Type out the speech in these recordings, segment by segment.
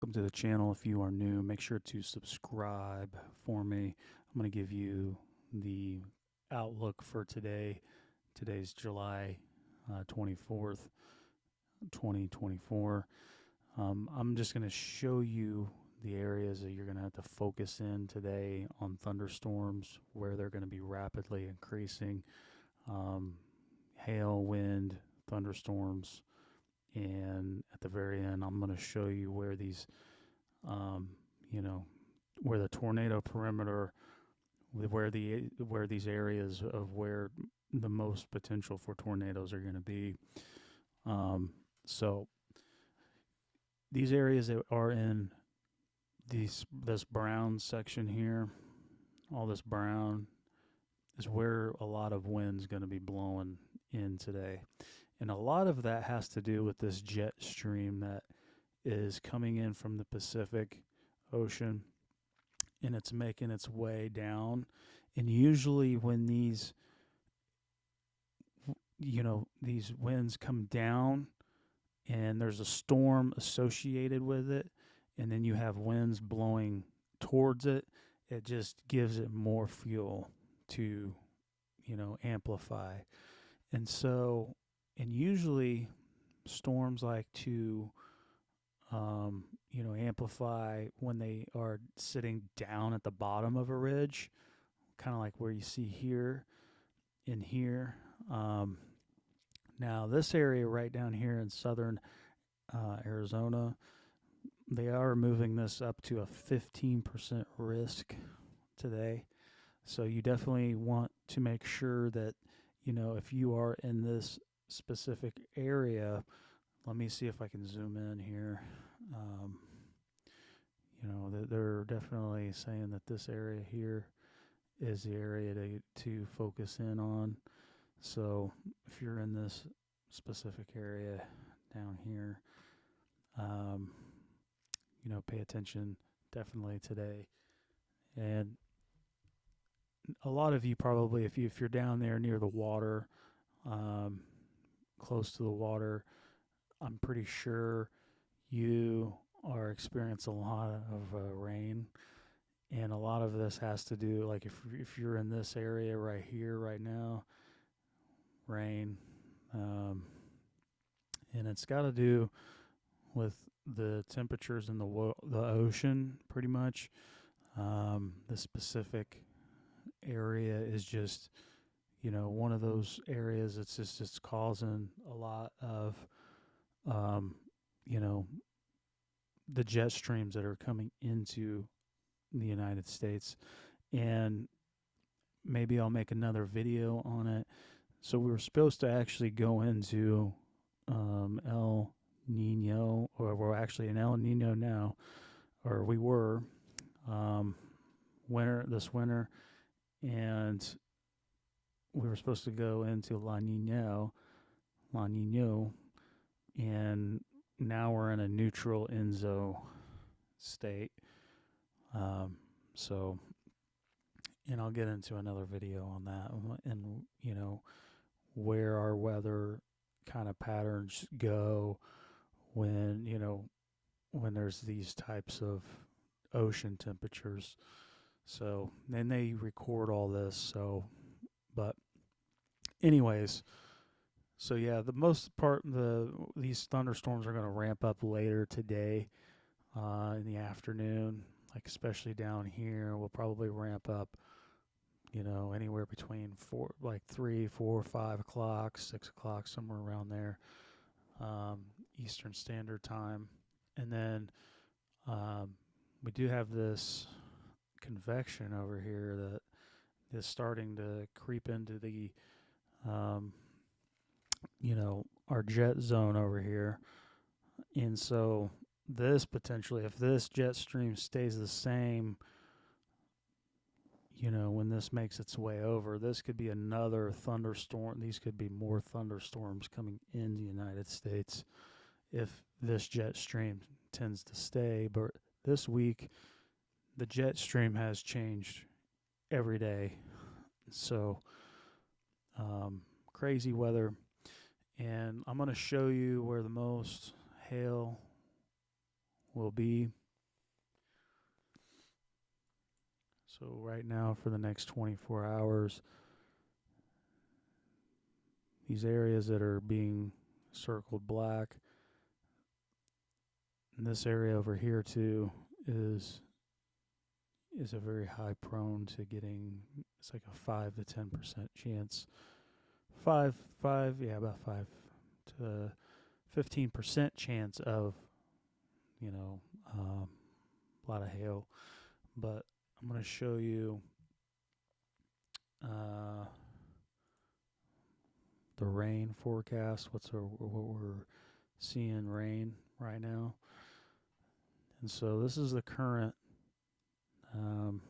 welcome to the channel. If you are new, make sure to subscribe for me. I'm going to give you the outlook for today. Today's July 24th, 2024. I'm just going to show you the areas that you're going to have to focus in today on thunderstorms, where they're going to be rapidly increasing. Hail, wind, thunderstorms, and at the very end, I'm going to show you where these, um, where the tornado perimeter, where these areas of where the most potential for tornadoes are going to be. So these areas that are in this brown section here, all this brown is where a lot of wind's going to be blowing in today. And a lot of that has to do with this jet stream that is coming in from the Pacific Ocean, and it's making its way down. And usually when these winds come down and there's a storm associated with it, and then you have winds blowing towards it, it just gives it more fuel to, amplify. And so, and usually storms like to, amplify when they are sitting down at the bottom of a ridge, kind of like where you see here and here. Now, this area right down here in southern Arizona, they are moving this up to a 15% risk today. So you definitely want to make sure that, if you are in this specific area, let me see if I can zoom in here. They're definitely saying that this area here is the area to focus in on. So if you're in this specific area down here, pay attention definitely today. And a lot of you probably, if you're down there near the water, close to the water, I'm pretty sure you are experiencing a lot of rain. And a lot of this has to do, like if you're in this area right here right now, rain, and it's got to do with the temperatures in the ocean, pretty much. The specific area is just, one of those areas. It's causing a lot of, the jet streams that are coming into the United States. And maybe I'll make another video on it. So we were supposed to actually go into El Nino, or we're actually in El Nino now, or we were this winter, and we were supposed to go into La Nino, and now we're in a neutral Enzo state. So, and I'll get into another video on that, and where our weather kind of patterns go when when there's these types of ocean temperatures. So then they record all this. So, but anyways, so yeah, the most part these thunderstorms are going to ramp up later today in the afternoon, like especially down here. We'll probably ramp up, anywhere between 3, 4, 5 o'clock, 6 o'clock, somewhere around there, Eastern Standard Time. And then we do have this convection over here that is starting to creep into the, our jet zone over here. And so this potentially, if this jet stream stays the same, when this makes its way over, this could be another thunderstorm. These could be more thunderstorms coming in the United States if this jet stream tends to stay. But this week, the jet stream has changed every day. So, crazy weather. And I'm going to show you where the most hail, will be. So right now for the next 24 hours, these areas that are being circled black, and this area over here too is a very high prone to getting. It's like a 5 to 10% chance. About 5 to 15% chance of a lot of hail. But I'm going to show you uh, the rain forecast. What we're seeing rain right now, and so this is the current, um,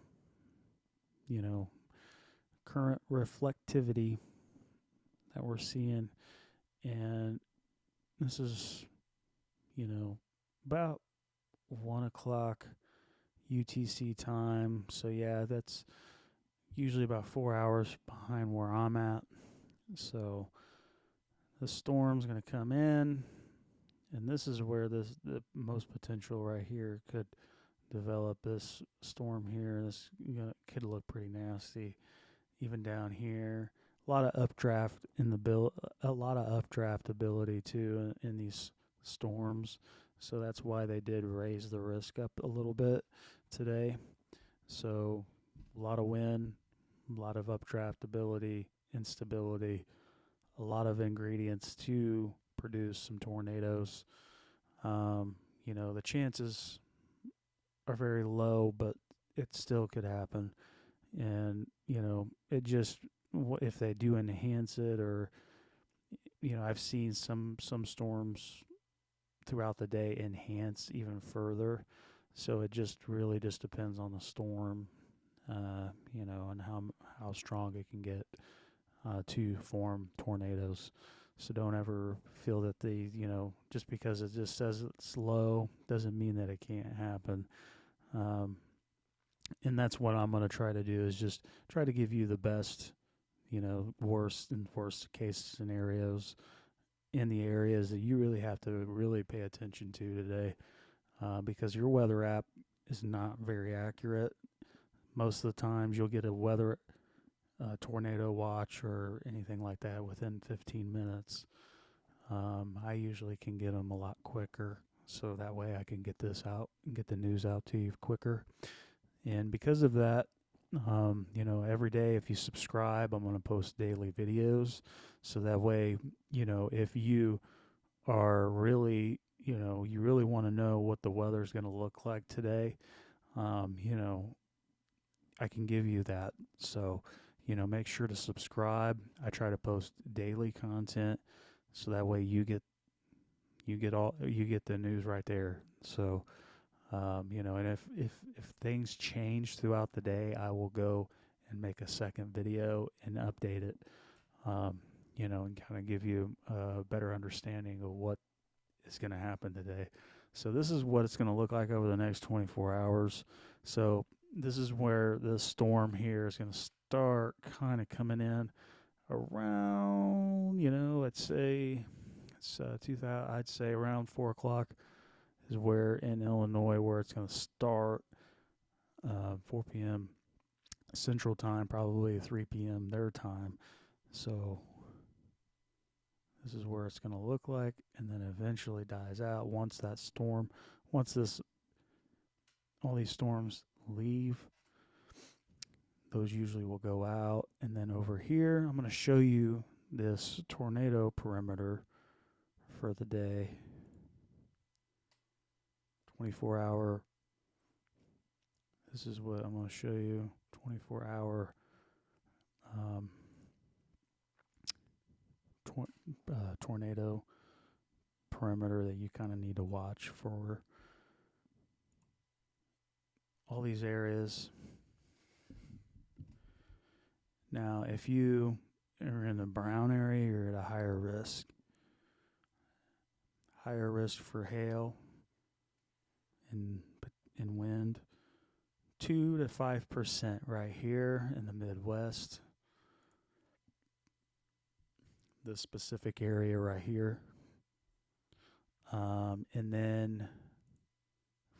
you know, current reflectivity that we're seeing, and this is, about 1 o'clock UTC time. So yeah, that's usually about 4 hours behind where I'm at. So the storm's going to come in, and this is where the most potential right here could develop. This storm here, this could look pretty nasty. Even down here, a lot of updraft in the bill, a lot of updraft ability too in these storms. So that's why they did raise the risk up a little bit today. So a lot of wind, a lot of updraft ability, instability, a lot of ingredients to produce some tornadoes. The chances are very low, but it still could happen. And, it just, if they do enhance it, or, I've seen some storms throughout the day enhance even further. So it just really just depends on the storm, and how strong it can get to form tornadoes. So don't ever feel that just because it just says it's low doesn't mean that it can't happen. And that's what I'm going to try to do, is just try to give you the best, worst and worst case scenarios in the areas that you really have to really pay attention to today, because your weather app is not very accurate. Most of the times you'll get a weather tornado watch or anything like that within 15 minutes. I usually can get them a lot quicker, so that way I can get this out and get the news out to you quicker. And because of that, every day if you subscribe, I'm going to post daily videos. So that way, if you are really, you really want to know what the weather is going to look like today, I can give you that. So, make sure to subscribe. I try to post daily content, so that way you get the news right there. So, and if things change throughout the day, I will go and make a second video and update it, and kind of give you a better understanding of what is going to happen today. So this is what it's going to look like over the next 24 hours. So this is where the storm here is going to start kind of coming in around, let's say it's 2000. I'd say around 4 o'clock is where in Illinois where it's going to start. 4 p.m. Central Time, probably 3 p.m. their time. So this is where it's going to look like, and then eventually dies out once all these storms leave. Those usually will go out, and then over here, I'm going to show you this tornado perimeter for the day. 24-hour. This is what I'm going to show you. 24-hour tornado perimeter that you kind of need to watch for all these areas. Now, if you are in the brown area, you're at a higher risk. Higher risk for hail and wind. 2 to 5% right here in the Midwest. This specific area right here. And then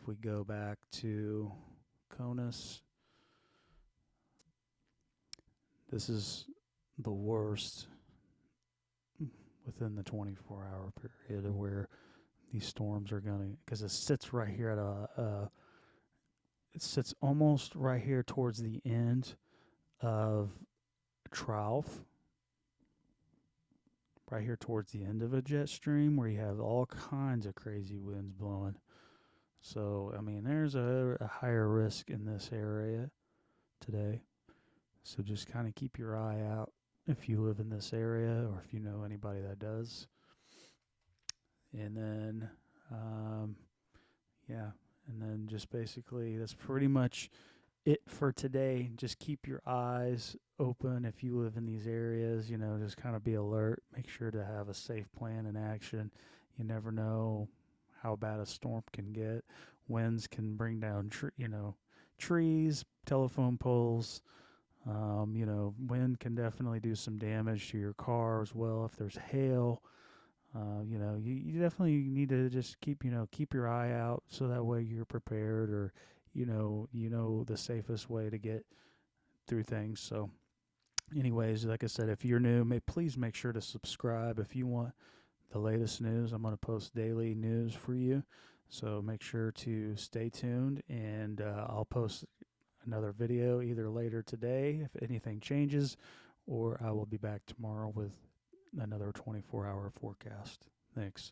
if we go back to CONUS, this is the worst within the 24-hour period of where these storms are going to, because it sits right here at it sits almost right here towards the end of trough, right here towards the end of a jet stream where you have all kinds of crazy winds blowing. So, I mean, there's a higher risk in this area today. So just kind of keep your eye out if you live in this area or if you know anybody that does. And then, yeah, and then just basically that's pretty much it for today. Just keep your eyes open if you live in these areas. You know, just kind of be alert. Make sure to have a safe plan in action. You never know how bad a storm can get. Winds can bring down, trees, telephone poles. Wind can definitely do some damage to your car as well if there's hail. You definitely need to just keep your eye out so that way you're prepared, or the safest way to get through things. So anyways, like I said, if you're new, please make sure to subscribe if you want the latest news. I'm going to post daily news for you, so make sure to stay tuned, and I'll post another video either later today if anything changes, or I will be back tomorrow with another 24-hour forecast. Thanks.